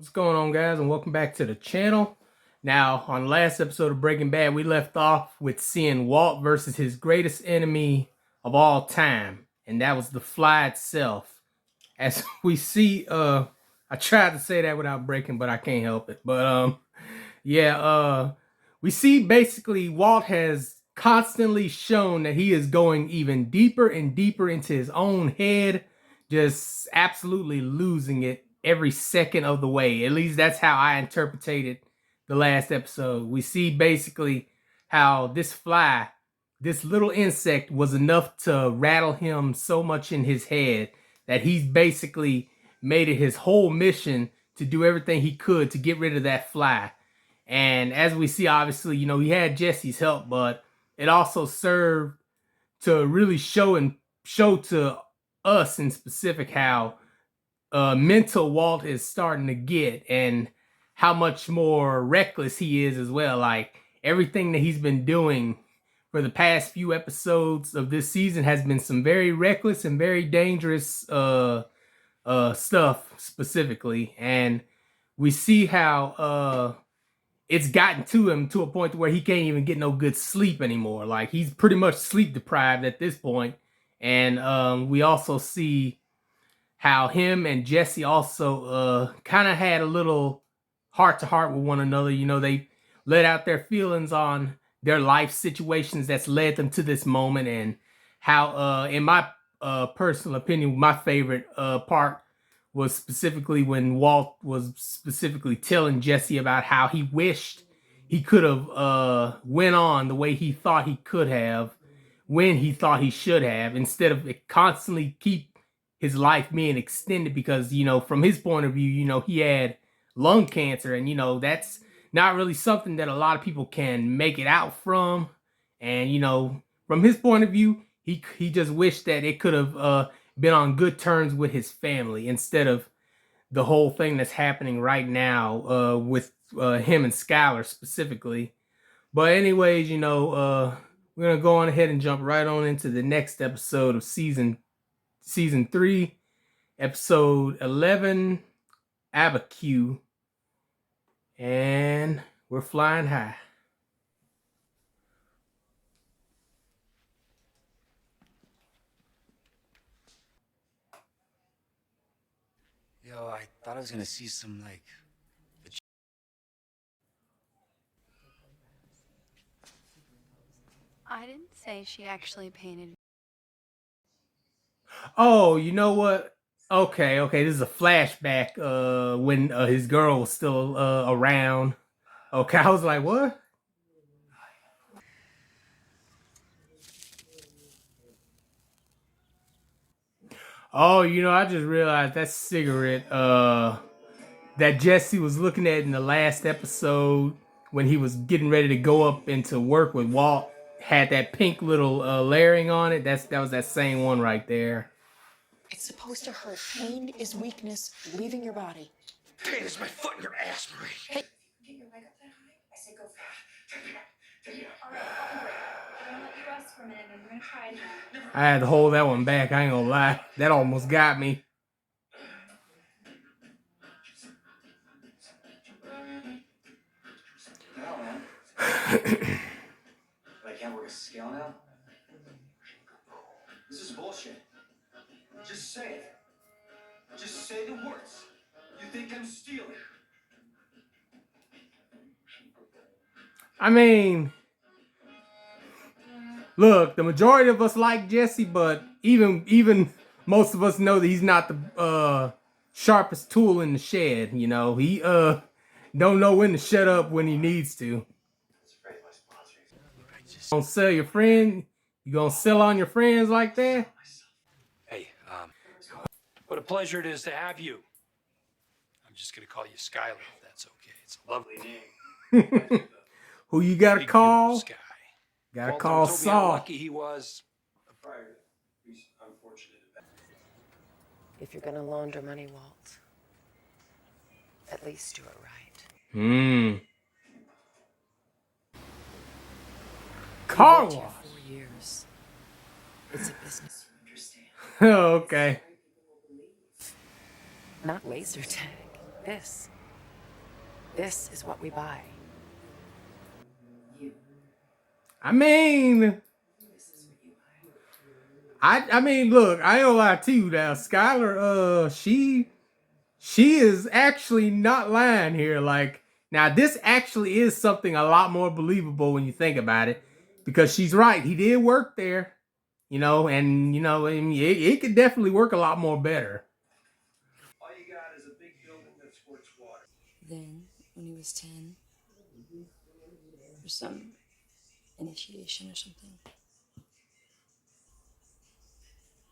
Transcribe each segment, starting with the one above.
What's going on, guys, and welcome back to the channel. Now, on the last episode of Breaking Bad, we left off with seeing Walt versus his greatest enemy of all time, and that was the fly itself. As we see, I tried to say that without breaking, but I can't help it. But we see basically Walt has constantly shown that he is going even deeper and deeper into his own head, just absolutely losing it every second of the way. At least that's how I interpreted the last episode. We see basically how this fly, this little insect, was enough to rattle him so much in his head that he's basically made it his whole mission to do everything he could to get rid of that fly. And as we see, obviously, he had Jesse's help, but it also served to really show to us in specific how mental Walt is starting to get and how much more reckless he is as well. Like, everything that he's been doing for the past few episodes of this season has been some very reckless and very dangerous stuff specifically. And we see how it's gotten to him to a point where he can't even get no good sleep anymore. Like, he's pretty much sleep deprived at this point. And we also see how him and Jesse also kind of had a little heart to heart with one another. They let out their feelings on their life situations that's led them to this moment, and how in my personal opinion, my favorite part was specifically when Walt was specifically telling Jesse about how he wished he could have went on the way he thought he could have, when he thought he should have, instead of constantly keep his life being extended, because, from his point of view, he had lung cancer, and, that's not really something that a lot of people can make it out from. And, from his point of view, he just wished that it could have been on good terms with his family, instead of the whole thing that's happening right now with him and Skylar specifically. But anyways, we're going to go on ahead and jump right on into the next episode of season 3, episode 11, Abiquiu, and we're flying high. Yo, I thought I was gonna see some, I didn't say she actually painted. Oh, you know what? Okay, this is a flashback when his girl was still around. Okay, I was like, what? Oh, I just realized that cigarette that Jesse was looking at in the last episode when he was getting ready to go up into work with Walt had that pink little layering on it. That was that same one right there. It's supposed to hurt. Pain is weakness leaving your body. Pain is my foot in your ass, Marie. Hey. Get your leg up that high? I say go fast. All right, I'll break. I'm gonna let you rest for a minute, and we're gonna try again. I had to hold that one back. I ain't gonna lie. That almost got me. No, man. But I can't work a scale now? This is bullshit. Just say it. Just say the words. You think I'm stealing? I mean, look, the majority of us like Jesse, but even most of us know that he's not the sharpest tool in the shed. He don't know when to shut up when he needs to. Gonna sell your friend? You gonna sell on your friends like that? Hey, what a pleasure it is to have you. I'm just gonna call you Skylar, if that's okay. It's a lovely name. Who you gotta Big, call? Sky. Gotta Walter call told me how Saul. lucky he was. He's unfortunate. If you're gonna launder money, Walt, at least do it right. Car Worked here wash. 4 years. It's a business. Okay. Not laser tag. This. This is what we buy. I mean, I mean, look, I ain't gonna lie to you now. Skylar, she is actually not lying here. Like, now this actually is something a lot more believable when you think about it, because she's right. He did work there, and I mean, it could definitely work a lot more better. All you got is a big building that squirts water. Then, when he was 10, for some initiation or something,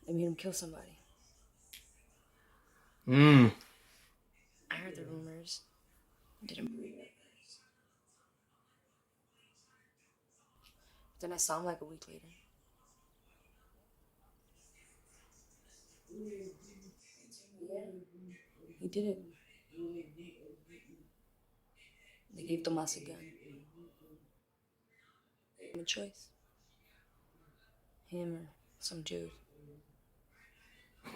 they made him kill somebody. Mm. I heard the rumors. Didn't believe it. Then I saw him like a week later. He did it. They gave Tomas a gun. Gave him a choice. Him or some dude.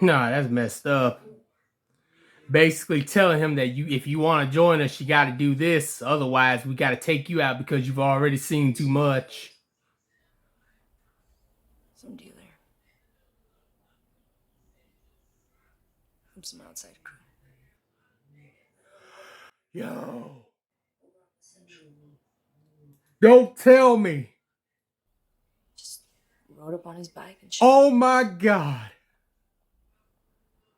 Nah, that's messed up. Basically telling him that if you want to join us, you got to do this. Otherwise, we got to take you out because you've already seen too much. Some dealer. From some outside crew. Yo. Don't tell me. Just rode up on his bike and shit. Oh my God.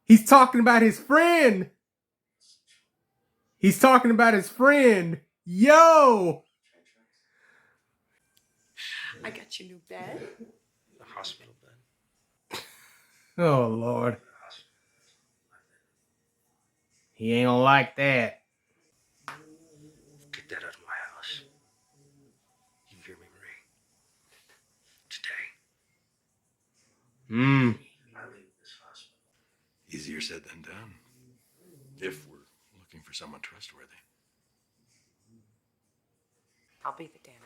He's talking about his friend. He's talking about his friend. Yo. I got you a new bed. The hospital bed. Oh, Lord. He ain't gonna like that. Get that out of my house. You hear me, Marie? Today. Hmm. I leave this hospital. Easier said than done. If we're looking for someone trustworthy. I'll be the Danny.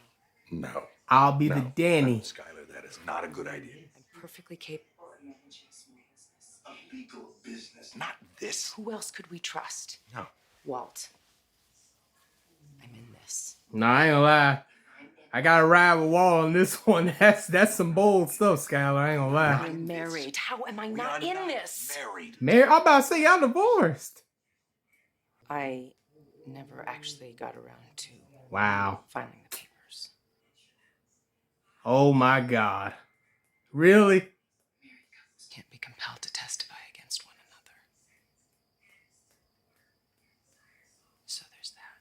No. I'll be No, the Danny. no, Skylar, that is not a good idea. I'm perfectly capable of managing a small business. A legal business, not this. Who else could we trust? No. Walt. I'm in this. Nah, I ain't gonna lie. I gotta ride with Wall on this one. That's some bold stuff, Skylar. I ain't gonna lie. I'm married. How am I not in this? Married. Mary, I'm about to say y'all divorced. I never actually got around to Wow. filing the papers. Oh my God. Really? Can't be compelled to testify against one another. So there's that.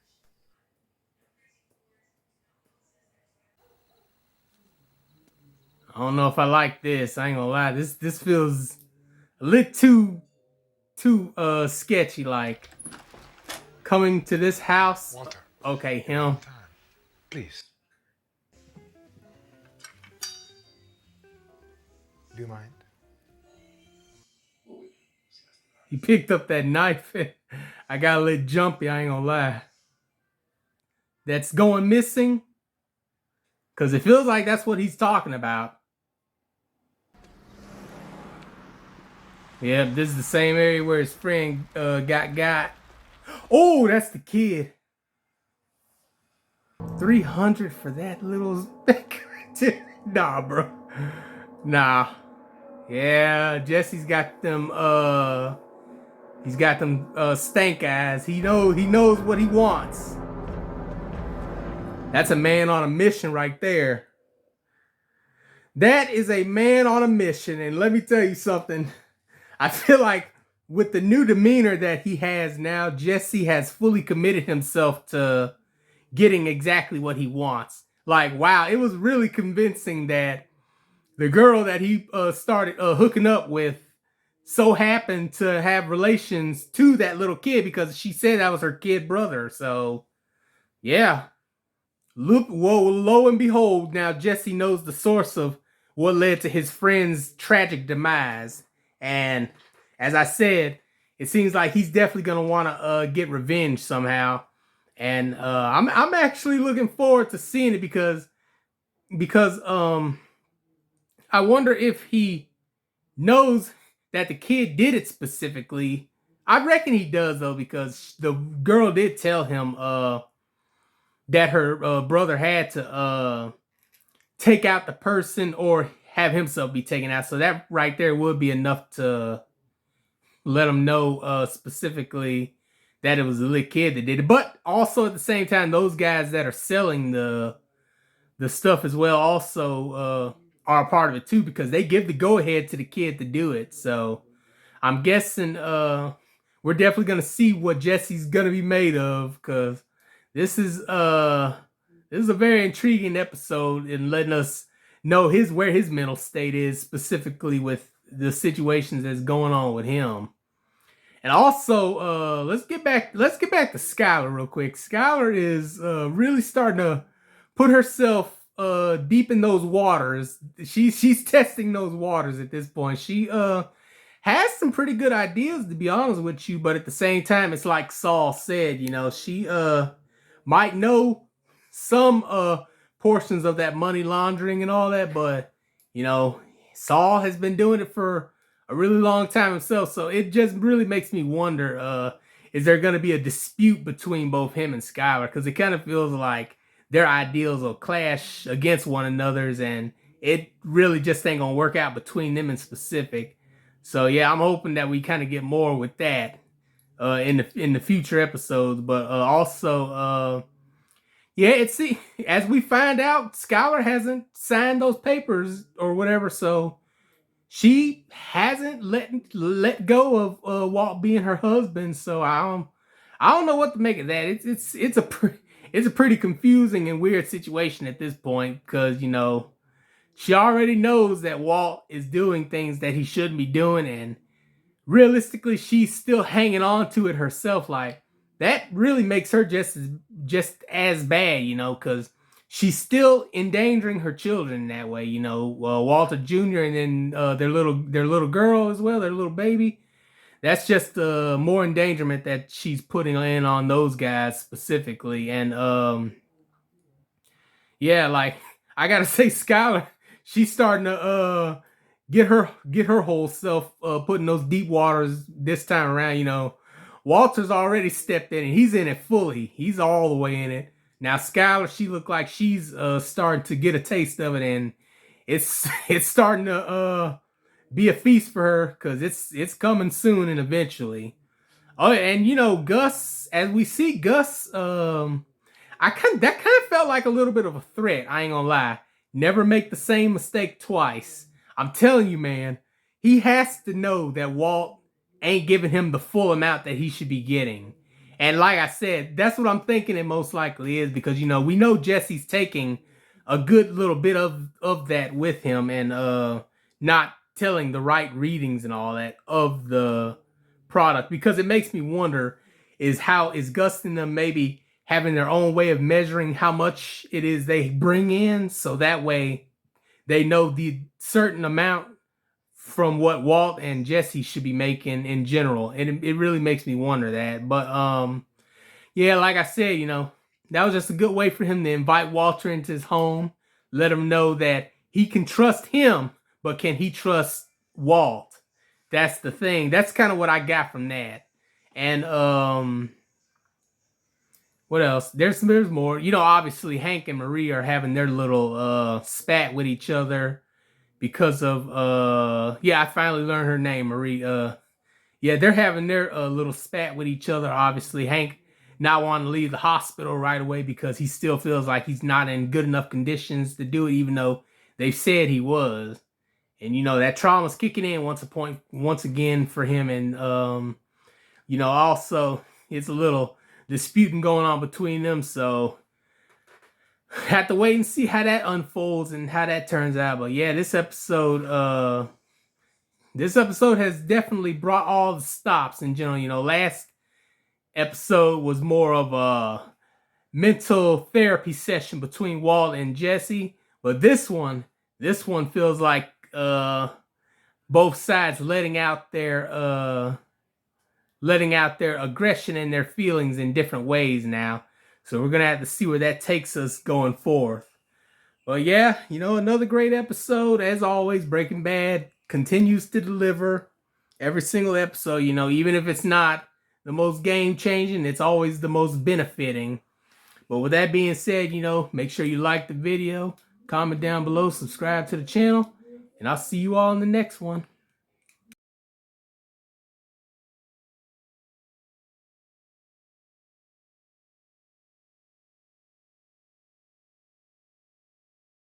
I don't know if I like this. I ain't gonna lie. This feels a little too sketchy. Like coming to this house. Walter. Okay, him. Time. Please. Do you mind? He picked up that knife. I got a little jumpy. I ain't gonna lie. That's going missing. Cause it feels like that's what he's talking about. Yeah, this is the same area where his friend got. Oh, that's the kid. 300 for that little speck. Nah, bro. Nah. Yeah, Jesse's got them he's got them stank eyes. He knows what he wants. That's a man on a mission right there. That is a man on a mission, and let me tell you something. I feel like with the new demeanor that he has now, Jesse has fully committed himself to getting exactly what he wants. Like, wow, it was really convincing that the girl that he started hooking up with so happened to have relations to that little kid because she said that was her kid brother. So, yeah. Lo and behold, now Jesse knows the source of what led to his friend's tragic demise. And as I said, it seems like he's definitely going to want to get revenge somehow. And I'm actually looking forward to seeing it because I wonder if he knows that the kid did it specifically. I reckon he does though, because the girl did tell him that her brother had to take out the person or have himself be taken out. So that right there would be enough to let him know specifically that it was the little kid that did it. But also at the same time, those guys that are selling the stuff as well also are a part of it too, because they give the go ahead to the kid to do it. So I'm guessing we're definitely gonna see what Jesse's gonna be made of, because this is a very intriguing episode in letting us know where his mental state is, specifically with the situations that's going on with him. And also, let's get back to Skylar real quick. Skylar is really starting to put herself deep in those waters. She's testing those waters at this point. She has some pretty good ideas, to be honest with you, but at the same time, it's like Saul said, she might know some portions of that money laundering and all that, but Saul has been doing it for a really long time himself, so it just really makes me wonder, is there going to be a dispute between both him and Skylar? Because it kind of feels like their ideals will clash against one another's, and it really just ain't gonna work out between them in specific. So yeah, I'm hoping that we kind of get more with that in the future episodes. But also, yeah, as we find out, Skylar hasn't signed those papers or whatever, so she hasn't let go of Walt being her husband. So I don't know what to make of that. It's a pretty confusing and weird situation at this point, because she already knows that Walt is doing things that he shouldn't be doing, and realistically, she's still hanging on to it herself. Like, that really makes her just as bad, because she's still endangering her children in that way. Walter Jr. and then their little girl as well, their little baby. That's just more endangerment that she's putting in on those guys specifically. And yeah, like, I gotta say, Skylar, she's starting to get her whole self put in those deep waters this time around. Walter's already stepped in and he's in it fully. He's all the way in it. Now Skylar, she looked like she's starting to get a taste of it, and it's starting to be a feast for her, because it's coming soon and eventually. Oh, and Gus, as we see Gus, that kind of felt like a little bit of a threat. I ain't gonna lie. Never make the same mistake twice. I'm telling you, man, he has to know that Walt ain't giving him the full amount that he should be getting. And like I said, that's what I'm thinking it most likely is, because we know Jesse's taking a good little bit of that with him, and not telling the right readings and all that of the product, because it makes me wonder, is Gus and them maybe having their own way of measuring how much it is they bring in, so that way they know the certain amount from what Walt and Jesse should be making in general. And it really makes me wonder that. But yeah, like I said, that was just a good way for him to invite Walter into his home, let him know that he can trust him, but can he trust Walt? That's the thing. That's kind of what I got from that. And what else? There's more. Obviously Hank and Marie are having their little spat with each other because of I finally learned her name, Marie. Yeah, they're having their little spat with each other. Obviously, Hank not wanting to leave the hospital right away because he still feels like he's not in good enough conditions to do it, even though they said he was. And that trauma's kicking in once again for him. And also it's a little disputing going on between them. So have to wait and see how that unfolds and how that turns out. But yeah, this episode has definitely brought all the stops in general. Last episode was more of a mental therapy session between Walt and Jesse, but this one feels like both sides letting out their aggression and their feelings in different ways now. So we're gonna have to see where that takes us going forth. But yeah, another great episode as always. Breaking Bad continues to deliver. Every single episode, you know, even if it's not the most game changing, it's always the most benefiting. But with that being said, you know, make sure you like the video, comment down below, subscribe to the channel, and I'll see you all in the next one.